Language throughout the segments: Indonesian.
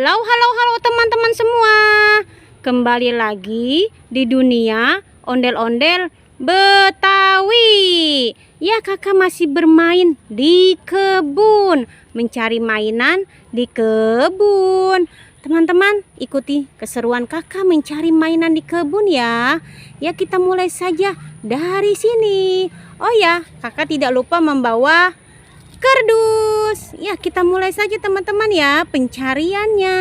Halo, halo, halo teman-teman semua. Kembali lagi di dunia ondel-ondel Betawi. Ya, kakak masih bermain di kebun, mencari mainan di kebun. Teman-teman, ikuti keseruan kakak mencari mainan di kebun ya. Ya, kita mulai saja dari sini. Oh ya, kakak tidak lupa membawa kardus. Ya, kita mulai saja teman-teman ya pencariannya.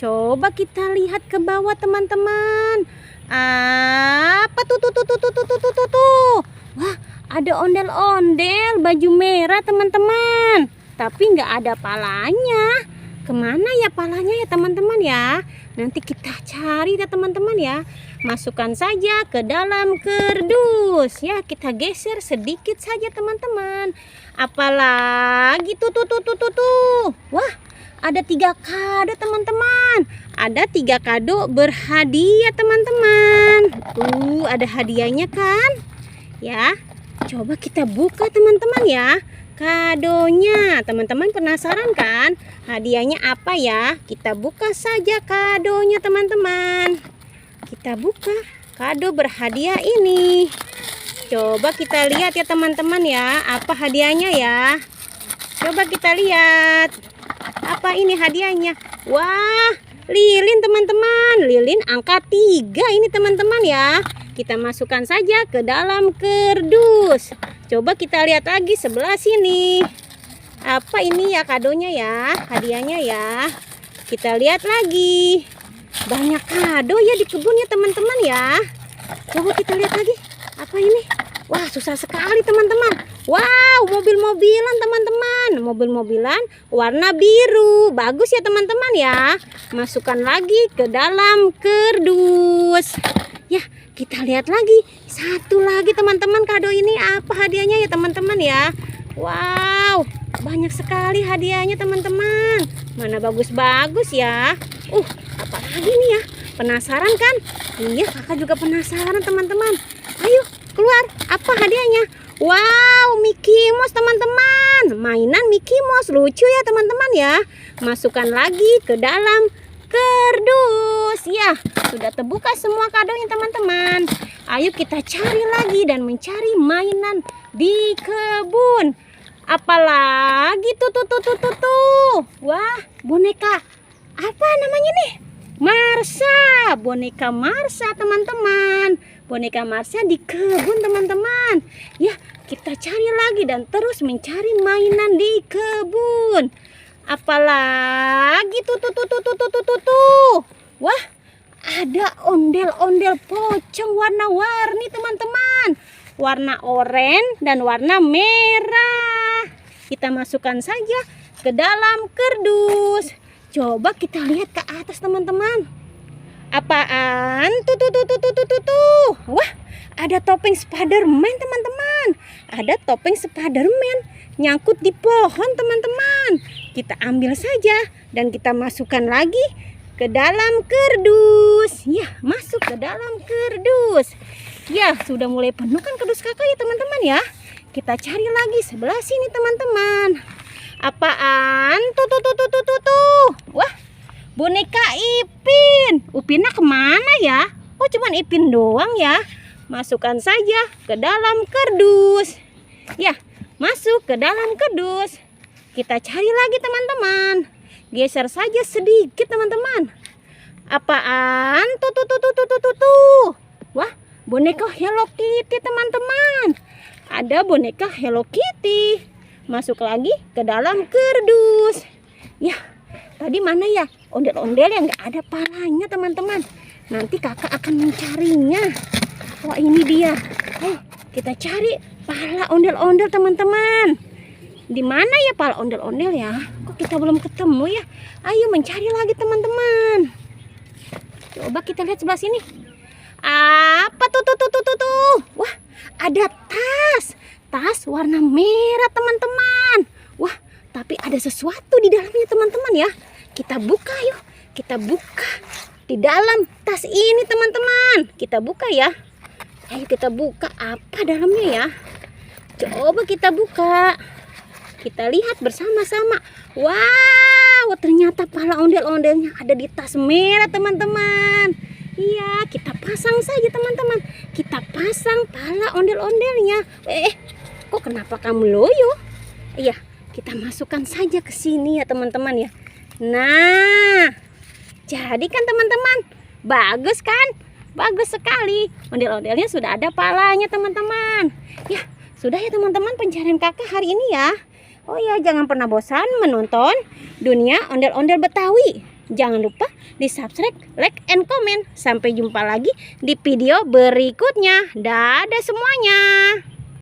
Coba kita lihat ke bawah teman-teman. Apa tuh? Wah, ada ondel-ondel baju merah teman-teman. Tapi nggak ada palanya. Kemana ya palanya ya teman-teman ya? Nanti kita cari ya teman-teman ya. Masukkan saja ke dalam kardus. Ya, kita geser sedikit saja teman-teman. Apalagi tuh. Wah, ada 3 kado teman-teman. Ada 3 kado berhadiah teman-teman. Tuh, ada hadiahnya kan? Ya, coba kita buka teman-teman ya. Kadonya, teman-teman penasaran kan? Hadiahnya apa ya? Kita buka saja kadonya teman-teman. Kita buka kado berhadiah ini. Coba kita lihat ya teman-teman ya, apa hadiahnya ya? Coba kita lihat. Apa ini hadiahnya? Wah, lilin teman-teman. Lilin angka 3 ini teman-teman ya. Kita masukkan saja ke dalam kardus. Coba kita lihat lagi sebelah sini. Apa ini ya kadonya ya? Hadiahnya ya. Kita lihat lagi. Banyak kado ya di kebun ya teman-teman ya. Coba kita lihat lagi. Apa ini? Wah, susah sekali teman-teman. Wow, mobil-mobilan teman-teman. Mobil-mobilan warna biru. Bagus ya teman-teman ya. Masukkan lagi ke dalam kardus. Ya, kita lihat lagi. Satu lagi teman-teman, kado ini apa hadiahnya ya teman-teman ya. Wow, banyak sekali hadiahnya teman-teman. Mana bagus-bagus ya. Apa lagi nih ya? Penasaran kan? Iya, kakak juga penasaran teman-teman. Ayo keluar, apa hadiahnya? Wow, Mickey Mouse teman-teman. Mainan Mickey Mouse, lucu ya teman-teman ya. Masukkan lagi ke dalam kardus. Ya, sudah terbuka semua kadonya teman-teman. Ayo kita cari lagi dan mencari mainan di kebun. Apalagi tuh. Wah, boneka apa namanya nih? Marsha, boneka Marsha teman-teman. Boneka Marsha di kebun teman-teman. Ya, kita cari lagi dan terus mencari mainan di kebun. Apalagi tuh. Wah, ada ondel-ondel pocong warna-warni teman-teman. Warna oranye dan warna merah. Kita masukkan saja ke dalam kardus. Coba kita lihat ke atas teman-teman. Apaan? Tuh. Wah, ada topeng Spiderman teman-teman. Ada topeng Spiderman nyangkut di pohon teman-teman. Kita ambil saja dan kita masukkan lagi ke dalam kardus. Ya, masuk ke dalam kardus. Ya, sudah mulai penuh kan kardus kakak ya teman-teman ya. Kita cari lagi sebelah sini teman-teman. Apaan? Tuh. Wah, boneka Ipin. Upinnya kemana ya? Oh, cuman Ipin doang ya. Masukkan saja ke dalam kardus. Ya, masuk ke dalam kardus. Kita cari lagi teman-teman. Geser saja sedikit teman-teman. Apaan? Tuh. Wah, boneka Hello Kitty teman-teman. Ada boneka Hello Kitty. Masuk lagi ke dalam kardus. Ya, tadi mana ya ondel-ondel yang nggak ada palanya teman-teman. Nanti kakak akan mencarinya. Wah, ini dia. Kita cari pala ondel-ondel teman-teman. Di mana ya pala ondel-ondel ya? Kok kita belum ketemu ya? Ayo mencari lagi teman-teman. Coba kita lihat sebelah sini. Apa tuh? Wah, ada tas warna merah teman-teman. Wah, tapi ada sesuatu di dalamnya teman-teman ya. Kita buka yuk. Kita buka di dalam tas ini teman-teman. Kita buka ya. Ayo kita buka apa dalamnya ya. Coba kita buka. Kita lihat bersama-sama. Wow, Wow, ternyata pala ondel-ondelnya ada di tas merah teman-teman. Iya, kita pasang saja teman-teman. Kita pasang pala ondel-ondelnya. Kok kenapa kamu loyo? Iya, kita masukkan saja ke sini ya teman-teman ya. Nah, jadi kan teman-teman, bagus kan? Bagus sekali. Ondel-ondelnya sudah ada palanya teman-teman. Ya, sudah ya teman-teman pencarian kakak hari ini ya. Oh ya, jangan pernah bosan menonton Dunia Ondel-Ondel Betawi. Jangan lupa di subscribe, like, and comment. Sampai jumpa lagi di video berikutnya. Dadah semuanya.